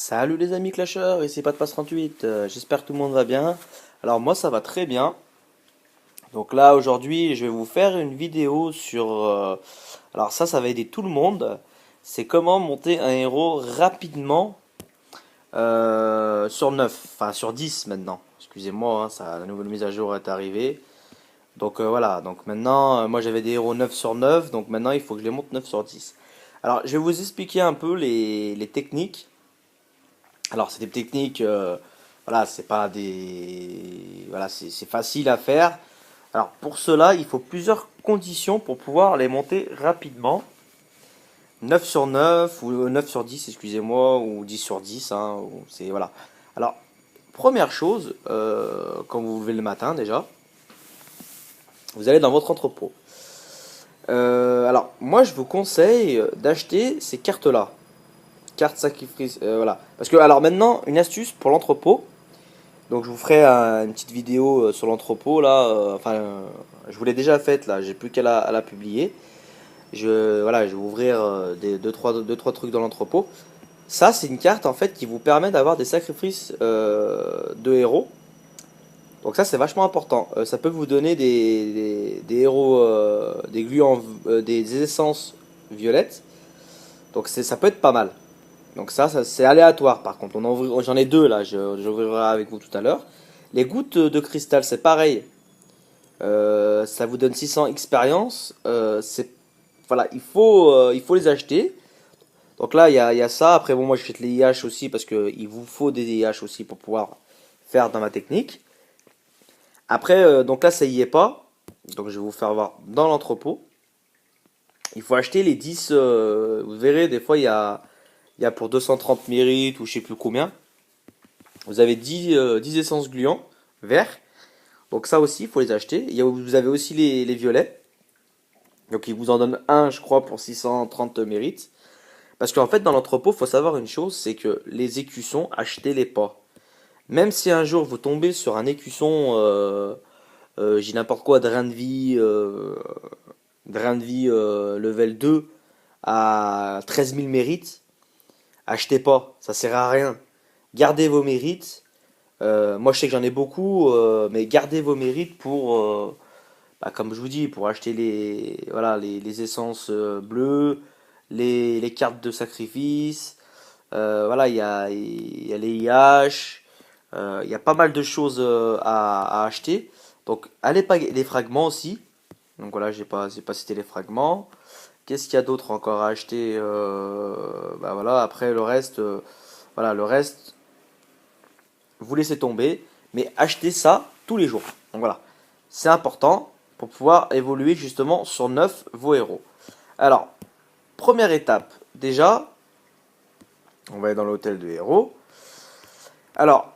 Salut les amis clasheurs, ici PatPass38, j'espère que tout le monde va bien. Alors moi ça va très bien. Donc là aujourd'hui je vais vous faire une vidéo sur... alors ça va aider tout le monde. C'est comment monter un héros rapidement sur 9, enfin sur 10 maintenant. Excusez-moi, hein, ça, la nouvelle mise à jour est arrivée. Donc voilà, donc maintenant moi j'avais des héros 9 sur 9, donc maintenant il faut que je les monte 9 sur 10. Alors je vais vous expliquer un peu les techniques. Alors, c'est des techniques, voilà, c'est pas des, voilà, c'est facile à faire. Alors, pour cela, il faut plusieurs conditions pour pouvoir les monter rapidement. 9 sur 9 ou 9 sur 10, excusez-moi, ou 10 sur 10, hein, c'est, voilà. Alors, première chose, quand vous vous levez le matin déjà, vous allez dans votre entrepôt. Alors, moi, je vous conseille d'acheter ces cartes-là. Carte sacrifice, voilà. Parce que, alors maintenant, une astuce pour l'entrepôt. Donc je vous ferai une petite vidéo sur l'entrepôt là. Je vous l'ai déjà faite là. J'ai plus qu'à la publier. Voilà, je vais ouvrir deux, trois trucs dans l'entrepôt. Ça, c'est une carte en fait qui vous permet d'avoir des sacrifices de héros. Donc ça, c'est vachement important. Ça peut vous donner des héros, des gluants, des essences violettes. Donc ça peut être pas mal. Donc ça c'est aléatoire par contre. J'en ai deux là, j'ouvrirai avec vous tout à l'heure. Les gouttes de cristal, c'est pareil. Ça vous donne 600 expérience. Voilà, il faut les acheter. Donc là, il y a ça. Après, bon, moi, j'achète les IH aussi parce qu'il vous faut des IH aussi pour pouvoir faire dans ma technique. Après, donc là, ça y est pas. Donc je vais vous faire voir dans l'entrepôt. Il faut acheter les 10. Vous verrez, des fois, il y a pour 230 mérites ou je sais plus combien. Vous avez 10 essences gluants verts. Donc ça aussi, il faut les acheter. Vous avez aussi les violets. Donc ils vous en donnent un, je crois, pour 630 mérites. Parce qu'en fait, dans l'entrepôt, il faut savoir une chose, c'est que les écussons, achetez-les pas. Même si un jour vous tombez sur un écusson, j'ai n'importe quoi, drain de vie level 2 à 13 000 mérites, achetez pas, ça sert à rien. Gardez vos mérites. Moi, je sais que j'en ai beaucoup, mais gardez vos mérites pour, comme je vous dis, pour acheter voilà, les essences bleues, les cartes de sacrifice. Voilà, il y a les IH, il y a pas mal de choses à acheter. Donc, allez pas les fragments aussi. Donc voilà, j'ai pas cité les fragments. Qu'est-ce qu'il y a d'autre encore à acheter voilà, après le reste, voilà, le reste, vous laissez tomber, mais achetez ça tous les jours. Donc voilà, c'est important pour pouvoir évoluer justement sur 9 vos héros. Alors, première étape, déjà, on va aller dans l'hôtel de héros. Alors,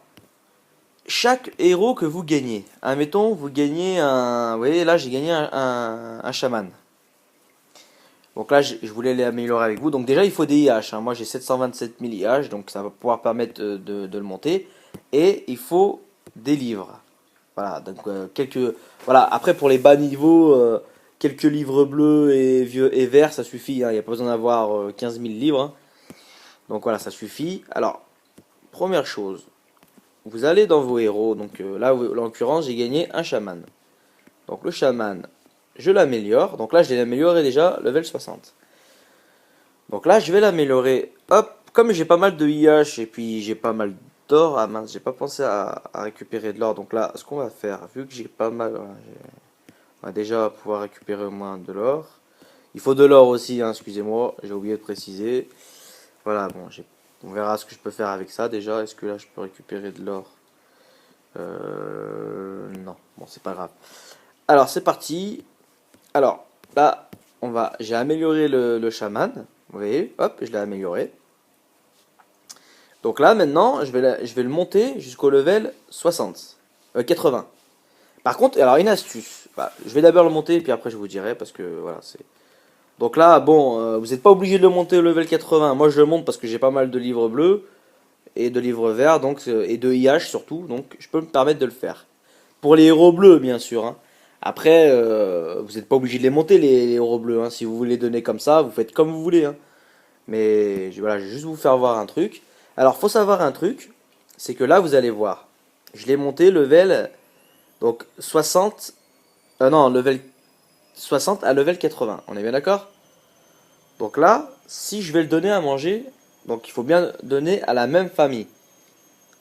chaque héros que vous gagnez, admettons, vous gagnez un... Vous voyez, là, j'ai gagné un chaman. Donc là, je voulais l'améliorer avec vous. Donc déjà, il faut des IH, hein. Moi, j'ai 727 000 IH, donc ça va pouvoir permettre de le monter. Et il faut des livres. Voilà, donc quelques... Voilà, après, pour les bas niveaux, quelques livres bleus et, vieux, et verts, ça suffit, hein. Il n'y a pas besoin d'avoir 15 000 livres, hein. Donc voilà, ça suffit. Alors, première chose, vous allez dans vos héros. Donc là, en l'occurrence, j'ai gagné un chaman. Donc le chaman, je l'améliore. Donc là, je l'ai amélioré déjà, level 60. Donc là, je vais l'améliorer. Hop, comme j'ai pas mal de IH et puis j'ai pas mal d'or. Ah mince, j'ai pas pensé à récupérer de l'or. Donc là, ce qu'on va faire, vu que j'ai pas mal... Voilà, on va déjà pouvoir récupérer au moins de l'or. Il faut de l'or aussi, hein, excusez-moi, j'ai oublié de préciser. Voilà, bon, on verra ce que je peux faire avec ça déjà. Est-ce que là, je peux récupérer de l'or? Non, bon, c'est pas grave. Alors, c'est parti. Alors, là, j'ai amélioré le chaman. Vous voyez, hop, je l'ai amélioré. Donc là, maintenant, je vais le monter jusqu'au level 60. 80. Par contre, alors une astuce. Bah, je vais d'abord le monter et puis après je vous dirai parce que voilà, c'est... Donc là, bon, vous n'êtes pas obligé de le monter au level 80. Moi, je le monte parce que j'ai pas mal de livres bleus et de livres verts, donc, et de IH surtout, donc je peux me permettre de le faire. Pour les héros bleus, bien sûr, hein. Après, vous n'êtes pas obligé de les monter, les héros bleus, hein. Si vous voulez les donner comme ça, vous faites comme vous voulez, hein. Mais voilà, je vais juste vous faire voir un truc. Alors, faut savoir un truc, c'est que là, vous allez voir. Je l'ai monté level, donc 60, non, level 60 à level 80. On est bien d'accord? Donc là, si je vais le donner à manger, donc il faut bien donner à la même famille.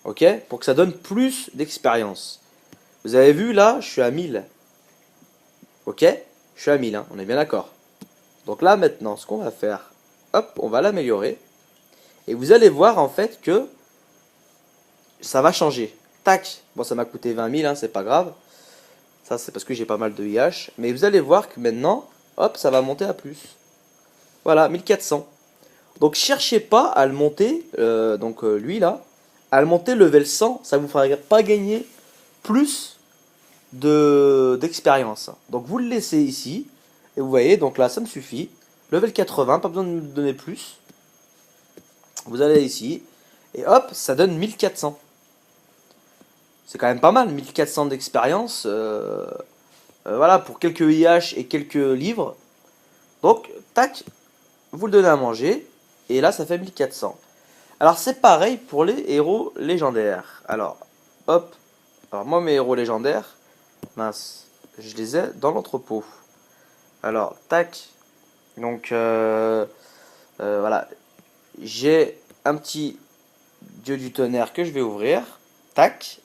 Ok? Pour que ça donne plus d'expérience. Vous avez vu là, je suis à 1000. Ok? Je suis à 1000, hein, on est bien d'accord. Donc là maintenant, ce qu'on va faire, hop, on va l'améliorer. Et vous allez voir en fait que ça va changer. Tac! Bon, ça m'a coûté 20 000, hein, c'est pas grave. Ça, c'est parce que j'ai pas mal de IH. Mais vous allez voir que maintenant, hop, ça va monter à plus. Voilà, 1400. Donc cherchez pas à le monter, lui là, à le monter level 100, ça vous fera pas gagner plus d'expérience. Donc vous le laissez ici, et vous voyez, donc là ça me suffit. Level 80, pas besoin de me donner plus. Vous allez ici, et hop, ça donne 1400. C'est quand même pas mal, 1400 d'expérience, voilà, pour quelques IH et quelques livres. Donc, tac, vous le donnez à manger, et là ça fait 1400. Alors c'est pareil pour les héros légendaires. Alors, hop, alors moi mes héros légendaires, mince, je les ai dans l'entrepôt. Alors, tac, donc voilà, j'ai un petit dieu du tonnerre que je vais ouvrir, tac.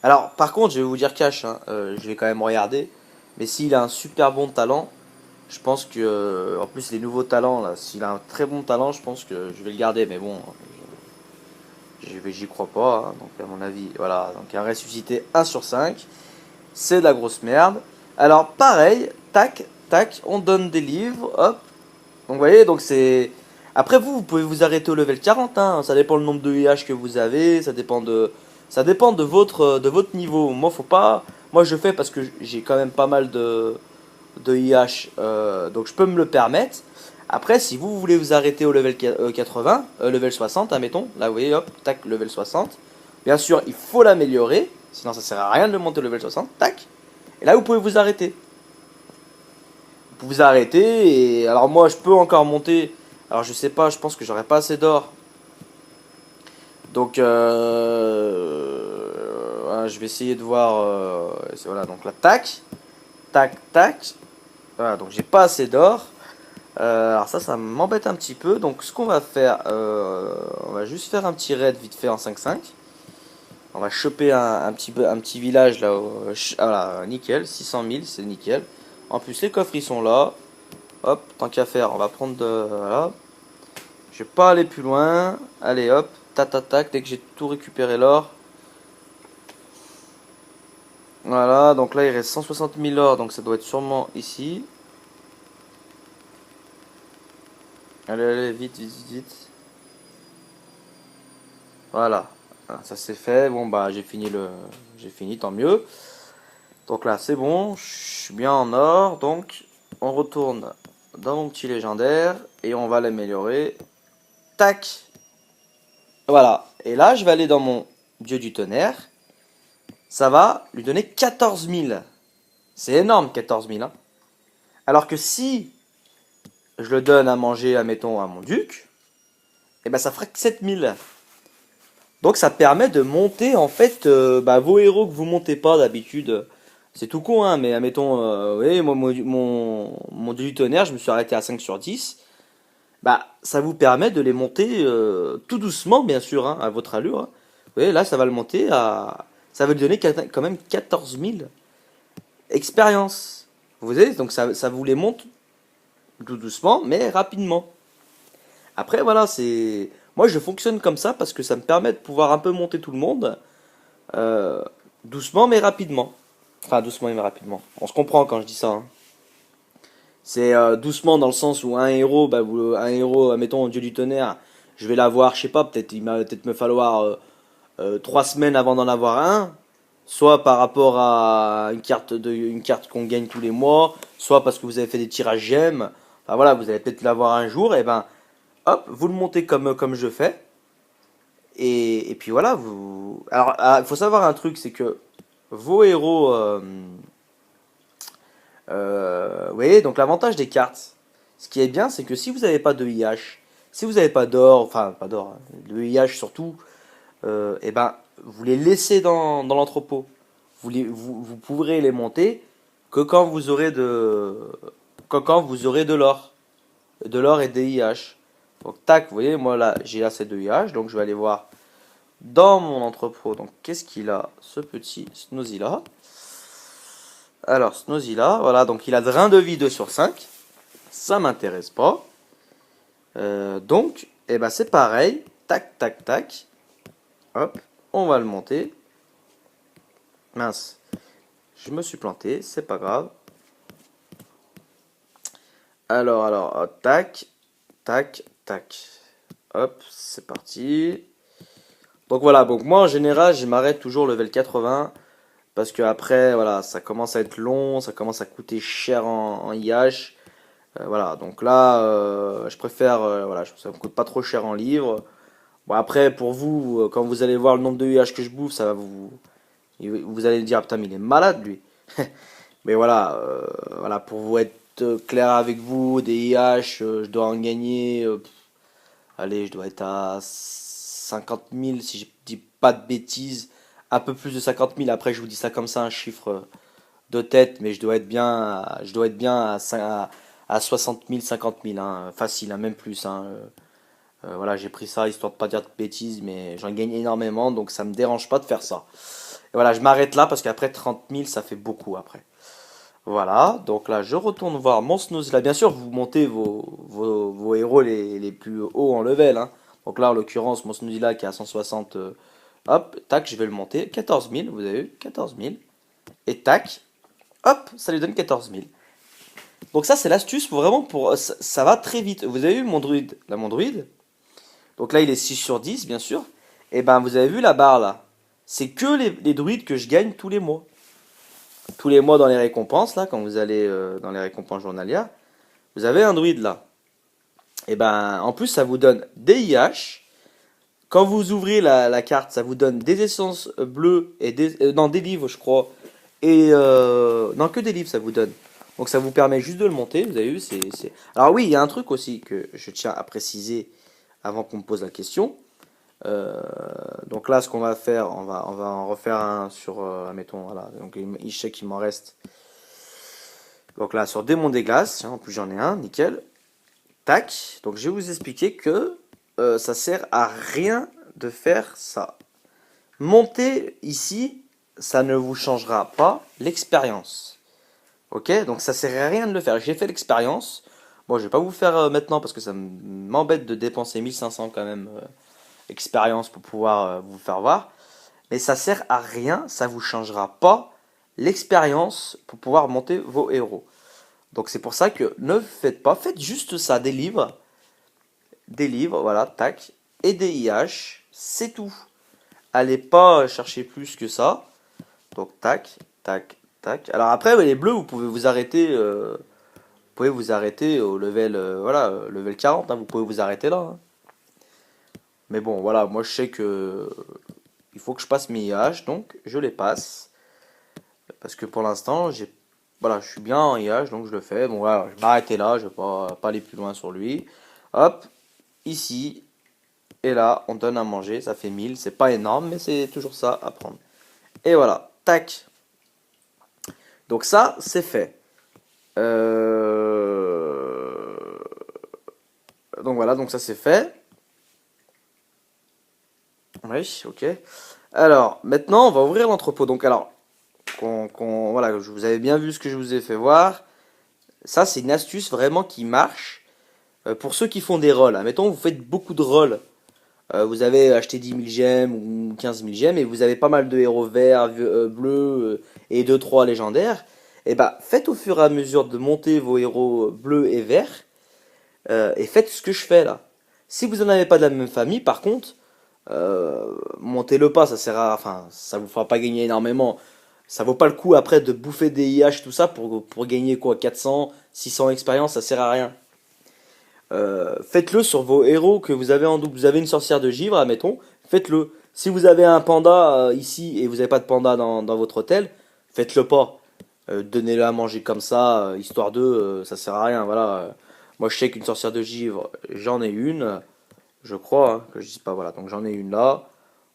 Alors par contre je vais vous dire cash, hein, je vais quand même regarder, mais s'il a un super bon talent, je pense que, en plus les nouveaux talents là, s'il a un très bon talent, je pense que je vais le garder, mais bon, j'y crois pas, hein, donc à mon avis, voilà, donc un ressuscité 1 sur 5, c'est de la grosse merde. Alors pareil, tac, tac, on donne des livres, hop, donc vous voyez, donc c'est... Après vous, vous pouvez vous arrêter au level 40, hein, ça dépend le nombre de IH que vous avez, ça dépend de votre niveau. Moi, faut pas... Moi je fais parce que j'ai quand même pas mal de IH, donc je peux me le permettre. Après, si vous voulez vous arrêter au level 80, level 60, admettons, là vous voyez, hop, tac, level 60. Bien sûr, il faut l'améliorer, sinon ça sert à rien de le monter au level 60, tac. Et là, vous pouvez vous arrêter. Vous pouvez vous arrêter, et alors moi, je peux encore monter. Alors je sais pas, je pense que j'aurai pas assez d'or. Donc, voilà, je vais essayer de voir. Voilà, donc là, tac, tac, tac. Voilà, donc j'ai pas assez d'or. Alors ça m'embête un petit peu. Donc ce qu'on va faire, on va juste faire un petit raid vite fait en 5-5. On va choper un petit village là. Voilà, nickel, 600 000, c'est nickel. En plus les coffres ils sont là. Hop, tant qu'à faire, on va prendre de... Voilà. Je vais pas aller plus loin. Allez hop, tac tac tac, dès que j'ai tout récupéré l'or. Voilà, donc là il reste 160 000 or, donc ça doit être sûrement ici. Allez, allez, vite, vite, vite. Voilà. Ah, ça c'est fait. Bon bah j'ai fini, tant mieux. Donc là c'est bon, je suis bien en or. Donc on retourne dans mon petit légendaire et on va l'améliorer. Tac. Voilà. Et là je vais aller dans mon dieu du tonnerre. Ça va lui donner 14 000. C'est énorme 14 000. Hein. Alors que si je le donne à manger, admettons, à mon duc, et ben ça fera que 7 000. Donc ça permet de monter en fait vos héros que vous montez pas d'habitude. C'est tout con, hein, mais admettons, oui, moi, mon dieu du tonnerre, je me suis arrêté à 5 sur 10. Bah, ça vous permet de les monter tout doucement, bien sûr, hein, à votre allure. Hein. Vous voyez, là, ça va le monter à... Ça va lui donner quand même 14 000 expérience. Vous voyez, donc ça vous les monte tout doucement, mais rapidement. Après, voilà, c'est... Moi, je fonctionne comme ça parce que ça me permet de pouvoir un peu monter tout le monde euh, doucement mais rapidement. Enfin, doucement mais rapidement. On se comprend quand je dis ça. Hein. C'est doucement dans le sens où un héros, un héros, mettons Dieu du tonnerre, je vais l'avoir, je sais pas, peut-être il va peut-être me falloir 3 semaines avant d'en avoir un. Soit par rapport à une carte qu'on gagne tous les mois, soit parce que vous avez fait des tirages gemmes. Enfin voilà, vous allez peut-être l'avoir un jour, et ben hop, vous le montez comme je fais. Et puis voilà, vous. Alors, il faut savoir un truc, c'est que vos héros. Vous voyez, donc l'avantage des cartes, ce qui est bien, c'est que si vous n'avez pas de IH, Si vous n'avez pas d'or, enfin pas d'or, hein, de IH surtout, et ben vous les laissez dans l'entrepôt. Vous pourrez les monter que quand vous aurez quand vous aurez de l'or et des IH. Donc tac, vous voyez, moi là j'ai assez de IH, donc je vais aller voir dans mon entrepôt. Donc qu'est-ce qu'il a, ce petit Snozy là? Alors Snozy là, voilà, donc il a drain de vie 2 sur 5. Ça m'intéresse pas. Donc, eh ben c'est pareil. Tac, tac, tac. Hop, on va le monter. Mince, je me suis planté, c'est pas grave. Alors, tac, tac, tac. Hop, c'est parti. Donc voilà, donc moi en général, je m'arrête toujours level 80 parce que après, voilà, ça commence à être long, ça commence à coûter cher en IH. Voilà, donc là, je préfère, voilà, ça me coûte pas trop cher en livres. Bon après, pour vous, quand vous allez voir le nombre de IH que je bouffe, ça va vous allez dire, putain, mais il est malade lui. Mais voilà, voilà, pour vous être clair avec vous, des IH, je dois en gagner, allez, je dois être à 50 000 si je dis pas de bêtises, un peu plus de 50 000. Après, je vous dis ça comme ça, un chiffre de tête, mais je dois être bien à 60 000, 50 000, hein, facile, hein, même plus. Hein, voilà, j'ai pris ça histoire de pas dire de bêtises, mais j'en gagne énormément, donc ça me dérange pas de faire ça. Et voilà, je m'arrête là parce qu'après 30 000, ça fait beaucoup après. Voilà, donc là, je retourne voir mon Snooze. Là, bien sûr, vous montez vos héros les plus hauts en level. Hein. Donc là, en l'occurrence, mon Snooze là qui est à 160, hop, tac, je vais le monter. 14 000, vous avez vu, 14 000. Et tac, hop, ça lui donne 14 000. Donc ça, c'est l'astuce pour vraiment pour... Ça va très vite. Vous avez vu mon druide? Là, mon druide. Donc là, il est 6 sur 10, bien sûr. Et ben, vous avez vu la barre là. C'est que les druides que je gagne tous les mois. Tous les mois dans les récompenses, là, quand vous allez dans les récompenses journalières, vous avez un druide là. Et ben, en plus, ça vous donne des IH. Quand vous ouvrez la carte, ça vous donne des essences bleues et non, des livres, je crois. Et non, que des livres, ça vous donne. Donc ça vous permet juste de le monter. Vous avez vu, Alors oui, il y a un truc aussi que je tiens à préciser avant qu'on me pose la question. Donc là, ce qu'on va faire, on va en refaire un sur, admettons, voilà. Donc je sais qu'il m'en reste. Donc là, sur Démon des Glaces, en plus j'en ai un, nickel. Tac. Donc je vais vous expliquer que ça sert à rien de faire ça. Monter ici, ça ne vous changera pas l'expérience. Ok, donc ça sert à rien de le faire. J'ai fait l'expérience. Bon, je vais pas vous faire maintenant parce que ça m'embête de dépenser 1500 quand même expérience pour pouvoir vous faire voir. Mais ça sert à rien, ça vous changera pas l'expérience pour pouvoir monter vos héros. Donc c'est pour ça que ne faites pas, faites juste ça, des livres, voilà, tac, et des IH, c'est tout. Allez pas chercher plus que ça. Donc tac, tac, tac. Alors après, les bleus, vous pouvez vous arrêter, au level, voilà, level 40, hein, vous pouvez vous arrêter là. Hein. Mais bon, voilà, moi je sais que il faut que je passe mes IH, donc je les passe. Parce que pour l'instant, voilà, je suis bien en IH, donc je le fais. Bon, voilà, je vais m'arrêter là, je vais pas aller plus loin sur lui. Hop, ici, et là, on donne à manger, ça fait 1000. C'est pas énorme, mais c'est toujours ça à prendre. Et voilà, tac. Donc ça, c'est fait. Donc voilà, donc ça c'est fait. Oui, ok. Alors, maintenant, on va ouvrir l'entrepôt. Donc alors, voilà, vous avez bien vu ce que je vous ai fait voir. Ça, c'est une astuce vraiment qui marche pour ceux qui font des rolls. Admettons, vous faites beaucoup de rolls. Vous avez acheté 10 000 gemmes ou 15 000 gemmes et vous avez pas mal de héros verts, bleus et 2-3 légendaires. Et bah, faites au fur et à mesure de monter vos héros bleus et verts et faites ce que je fais là. Si vous n'en avez pas de la même famille, par contre, montez-le pas, ça sert à, enfin, ça vous fera pas gagner énormément. Ça vaut pas le coup après de bouffer des IH tout ça pour gagner quoi 400, 600 expérience, ça sert à rien. Faites-le sur vos héros que vous avez en double. Vous avez une sorcière de givre, admettons, faites-le. Si vous avez un panda ici et vous n'avez pas de panda dans votre hôtel, faites-le pas. Donnez-le à manger comme ça, histoire de, ça sert à rien. Voilà. Moi, je sais qu'une sorcière de givre, j'en ai une, je crois, hein, que je dis pas, voilà. Donc j'en ai une là.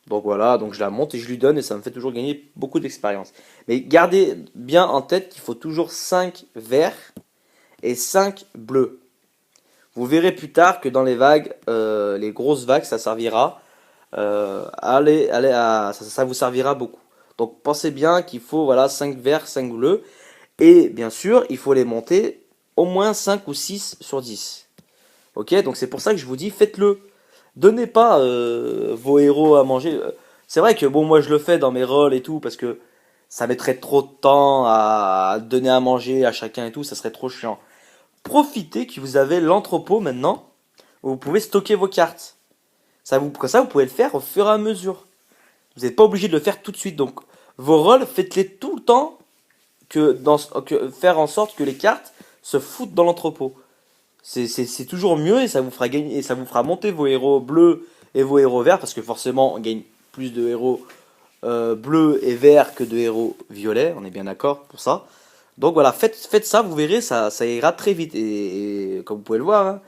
Donc voilà, donc je la monte et je lui donne et ça me fait toujours gagner beaucoup d'expérience. Mais gardez bien en tête qu'il faut toujours 5 verts et 5 bleus. Vous verrez plus tard que dans les vagues, les grosses vagues, ça servira. Ça vous servira beaucoup. Donc pensez bien qu'il faut voilà 5 verts, 5 bleus. Et bien sûr, il faut les monter au moins 5 ou 6 sur 10. Ok, donc c'est pour ça que je vous dis, faites-le. Donnez pas vos héros à manger. C'est vrai que bon, moi je le fais dans mes rôles et tout, parce que ça mettrait trop de temps à donner à manger à chacun et tout, ça serait trop chiant. Profitez que vous avez l'entrepôt maintenant, où vous pouvez stocker vos cartes. Comme ça, vous pouvez le faire au fur et à mesure. Vous n'êtes pas obligé de le faire tout de suite. Donc, vos rôles, faites-les tout le temps faire en sorte que les cartes se foutent dans l'entrepôt. C'est toujours mieux et ça vous fera gagner et ça vous fera monter vos héros bleus et vos héros verts parce que forcément on gagne plus de héros bleus et verts que de héros violets, on est bien d'accord pour ça. Donc voilà, faites ça, vous verrez, ça ira très vite et comme vous pouvez le voir, hein,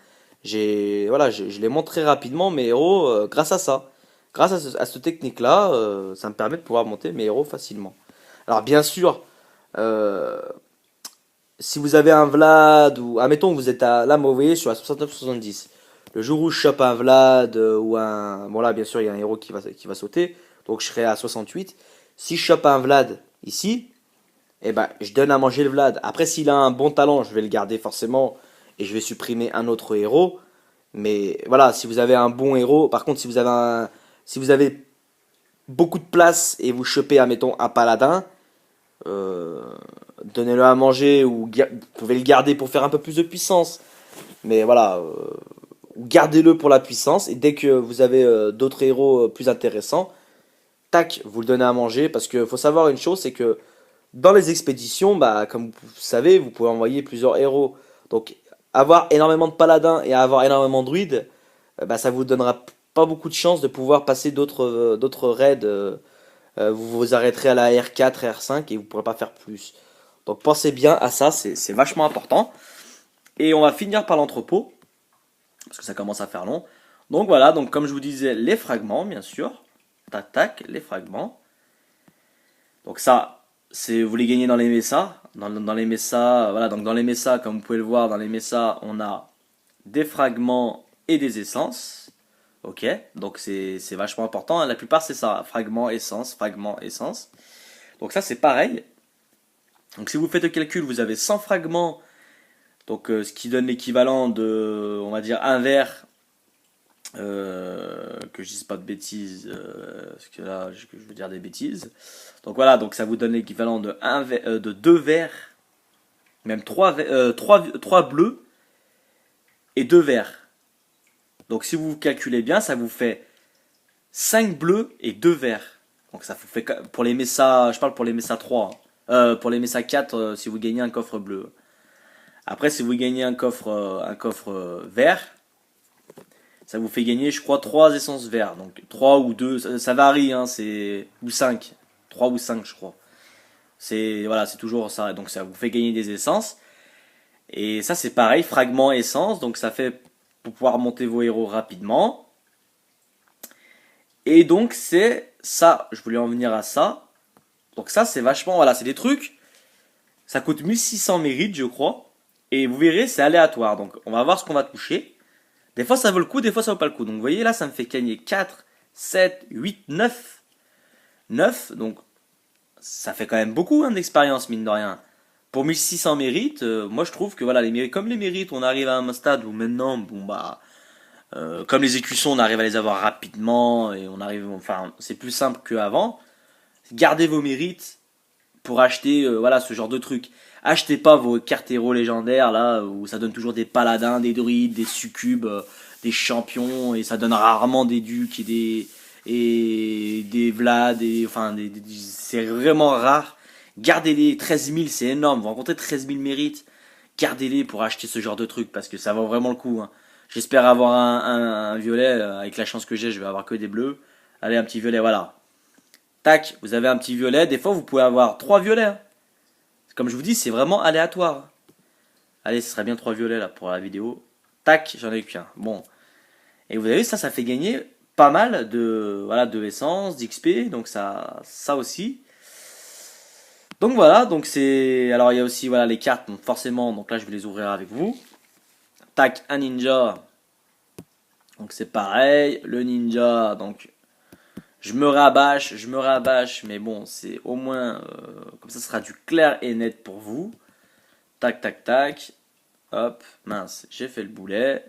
je les montre très rapidement mes héros grâce à ça. Grâce à cette technique-là, ça me permet de pouvoir monter mes héros facilement. Alors bien sûr, euh, si vous avez un Vlad ou admettons vous êtes là, vous voyez, sur la 69-70. Le jour où je chope un Vlad ou un bon là bien sûr il y a un héros qui va sauter, donc je serai à 68. Si je chope un Vlad ici, eh ben je donne à manger le Vlad. Après s'il a un bon talent, je vais le garder forcément et je vais supprimer un autre héros. Mais voilà, si vous avez un bon héros, par contre si vous avez beaucoup de place et vous chopez admettons un paladin, euh, donnez-le à manger ou vous pouvez le garder pour faire un peu plus de puissance. Mais voilà, gardez-le pour la puissance et dès que vous avez d'autres héros plus intéressants, tac, vous le donnez à manger parce que faut savoir une chose, c'est que dans les expéditions, bah, comme vous savez, vous pouvez envoyer plusieurs héros. Donc avoir énormément de paladins et avoir énormément de druides, bah, ça vous donnera pas beaucoup de chances de pouvoir passer d'autres raids. Vous vous arrêterez à la R4, R5 et vous ne pourrez pas faire plus. Donc pensez bien à ça, c'est vachement important. Et on va finir par l'entrepôt, parce que ça commence à faire long. Donc voilà, donc comme je vous disais, les fragments, bien sûr. Tac, tac, les fragments. Donc ça, vous les gagnez dans les messas. Dans les messas, voilà, donc dans les messas, comme vous pouvez le voir, dans les messas, on a des fragments et des essences. Ok, donc c'est vachement important, hein. La plupart c'est ça, fragments, essence, fragments, essence. Donc ça c'est pareil. Donc si vous faites le calcul, vous avez 100 fragments, donc ce qui donne l'équivalent de, on va dire, un verre, que je dise pas de bêtises, parce que là je veux dire des bêtises. Donc voilà, donc ça vous donne l'équivalent de, de 2 verres, même 3 bleus et 2 verts. Donc si vous calculez bien, ça vous fait 5 bleus et 2 verts. Donc ça vous fait, pour les Mesa, je parle pour les Mesa 3, hein. Pour les Mesa 4, si vous gagnez un coffre bleu. Après, si vous gagnez un coffre vert, ça vous fait gagner, je crois, 3 essences verts. Donc 3 ou 2, ça varie, hein, ou 5. 3 ou 5, je crois. Voilà, c'est toujours ça. Donc ça vous fait gagner des essences. Et ça, c'est pareil, fragment essence. Donc ça fait pour pouvoir monter vos héros rapidement. Et donc c'est ça, je voulais en venir à ça. Donc ça c'est vachement, voilà, c'est des trucs, ça coûte 1600 mérites je crois. Et vous verrez c'est aléatoire, donc on va voir ce qu'on va toucher. Des fois ça vaut le coup, des fois ça vaut pas le coup. Donc vous voyez là ça me fait gagner 4, 7, 8, 9. 9, donc ça fait quand même beaucoup hein, d'expérience mine de rien. Pour 1600 mérites, moi je trouve que voilà, comme les mérites, on arrive à un stade où maintenant, bon bah, comme les écussons, on arrive à les avoir rapidement et enfin, c'est plus simple qu'avant. Gardez vos mérites pour acheter, voilà, ce genre de trucs. Achetez pas vos cartes héros légendaires là où ça donne toujours des paladins, des druides, des succubes, des champions et ça donne rarement des ducs et des Vlad enfin c'est vraiment rare. Gardez-les, 13 000 c'est énorme, vous rencontrez 13 000 mérites, gardez-les pour acheter ce genre de trucs parce que ça vaut vraiment le coup, hein. J'espère avoir un violet, avec la chance que j'ai, je vais avoir que des bleus. Allez, un petit violet, voilà. Tac, vous avez un petit violet, des fois vous pouvez avoir 3 violets, hein. Comme je vous dis, c'est vraiment aléatoire. Allez, ce serait bien 3 violets là pour la vidéo. Tac, j'en ai eu qu'un. Bon. Et vous avez vu, ça fait gagner pas mal voilà, de essence, d'XP. Donc ça aussi. Donc voilà, donc c'est. Alors il y a aussi voilà, les cartes, donc forcément, donc là je vais les ouvrir avec vous. Tac, un ninja. Donc c'est pareil. Le ninja, donc je me rabâche, mais bon, c'est au moins. Comme ça sera du clair et net pour vous. Tac, tac, tac. Hop, mince, j'ai fait le boulet.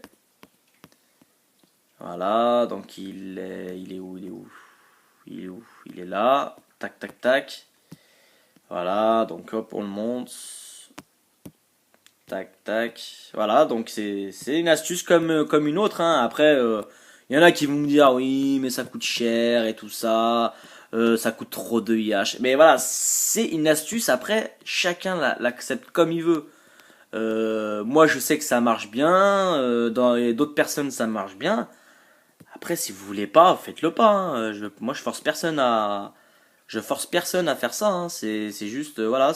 Voilà, donc il est où, il est où? Il est où? Il est là. Tac, tac, tac. Voilà, donc hop, on le monte. Tac, tac. Voilà, donc c'est une astuce comme une autre, hein. Après, il y en a qui vont me dire, oui, mais ça coûte cher et tout ça. Ça coûte trop de IH. Mais voilà, c'est une astuce. Après, chacun l'accepte comme il veut. Moi, je sais que ça marche bien. Dans d'autres personnes, ça marche bien. Après, si vous voulez pas, faites-le pas, hein. Moi, je force personne à faire ça, hein. C'est juste, voilà,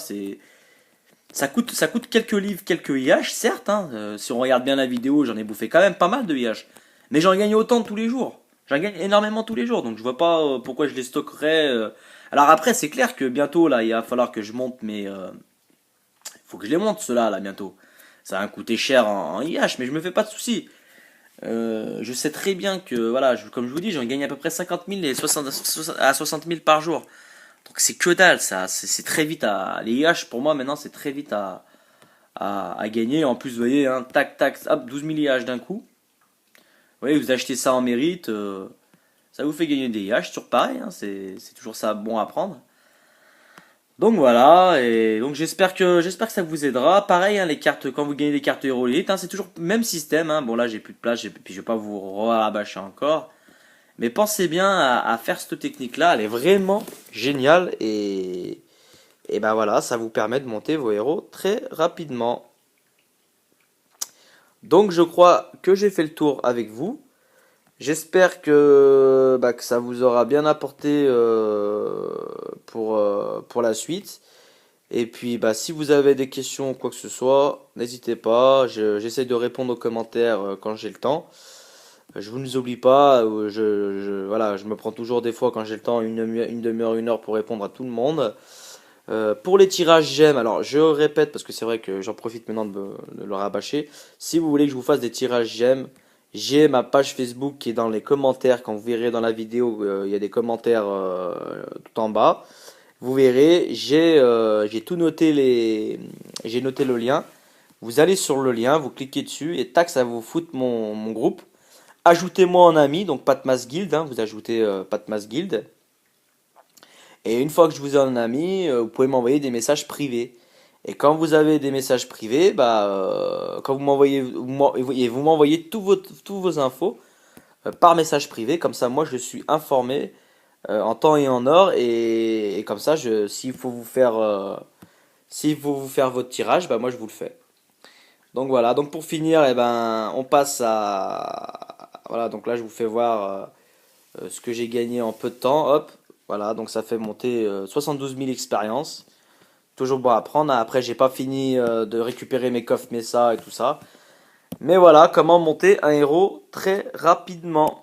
ça coûte quelques livres, quelques IH, certes, hein. Si on regarde bien la vidéo, j'en ai bouffé quand même pas mal de IH. Mais j'en gagne autant tous les jours. J'en gagne énormément tous les jours, donc je vois pas pourquoi je les stockerais. Alors après, c'est clair que bientôt, là, il va falloir que je monte mes. Faut que je les monte, ceux-là, là, bientôt. Ça va me coûter cher en IH, mais je me fais pas de soucis. Je sais très bien que, voilà, comme je vous dis, j'en gagne à peu près 50 000 et 60 000 par jour. Donc c'est que dalle, ça. C'est très vite à. Les IH, pour moi, maintenant, c'est très vite à gagner. En plus, vous voyez, hein, tac, tac, hop, 12 000 IH d'un coup. Vous voyez, vous achetez ça en mérite. Ça vous fait gagner des IH, toujours pareil, hein, c'est toujours ça bon à prendre. Donc voilà, et donc j'espère que ça vous aidera. Pareil, hein, les cartes, quand vous gagnez des cartes Héroïdes, hein, c'est toujours le même système, hein. Bon là j'ai plus de place, puis je vais pas vous rabâcher encore. Mais pensez bien à faire cette technique-là, elle est vraiment géniale et ben voilà, ça vous permet de monter vos héros très rapidement. Donc je crois que j'ai fait le tour avec vous. J'espère que ça vous aura bien apporté pour la suite. Et puis, si vous avez des questions ou quoi que ce soit, n'hésitez pas. J'essaie de répondre aux commentaires quand j'ai le temps. Je vous ne oublie pas. Voilà, je me prends toujours des fois quand j'ai le temps, une demi-heure, 1 heure pour répondre à tout le monde. Pour les tirages j'aime, alors je répète parce que c'est vrai que j'en profite maintenant de le rabâcher. Si vous voulez que je vous fasse des tirages j'aime, j'ai ma page Facebook qui est dans les commentaires. Quand vous verrez dans la vidéo, il y a des commentaires tout en bas. Vous verrez, j'ai tout noté j'ai noté le lien. Vous allez sur le lien, vous cliquez dessus et tac, ça vous fout mon groupe. Ajoutez-moi en ami, donc Patmas Guild, hein, vous ajoutez Patmas Guild. Et une fois que je vous ai en ami, vous pouvez m'envoyer des messages privés. Et quand vous avez des messages privés, quand vous m'envoyez tous vos infos par message privé, comme ça moi je suis informé en temps et en heure et comme ça s'il faut vous faire votre tirage, moi je vous le fais. Donc voilà, donc pour finir, on passe à voilà, donc là je vous fais voir ce que j'ai gagné en peu de temps, hop, voilà, donc ça fait monter 72 000 expériences. Toujours bon à prendre. Après, j'ai pas fini de récupérer mes coffres Mesa et tout ça. Mais voilà, comment monter un héros très rapidement.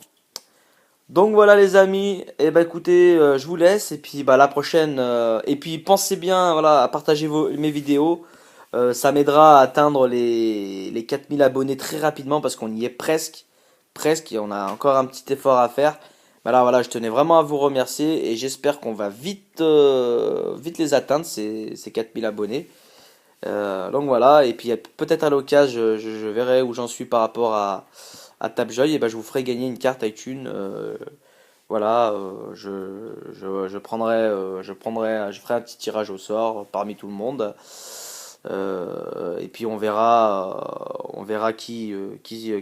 Donc voilà les amis, et écoutez, je vous laisse et puis la prochaine. Et puis pensez bien voilà, à partager mes vidéos. Ça m'aidera à atteindre les 4000 abonnés très rapidement parce qu'on y est presque. Presque, et on a encore un petit effort à faire. Voilà, je tenais vraiment à vous remercier et j'espère qu'on va vite les atteindre, ces 4000 abonnés. Donc voilà, et puis peut-être à l'occasion, je verrai où j'en suis par rapport à Tapjoy, et je vous ferai gagner une carte iTunes. Voilà, je ferai un petit tirage au sort parmi tout le monde. Et puis on verra qui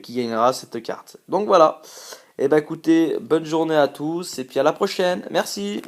gagnera cette carte. Donc voilà. Et écoutez, bonne journée à tous et puis à la prochaine. Merci.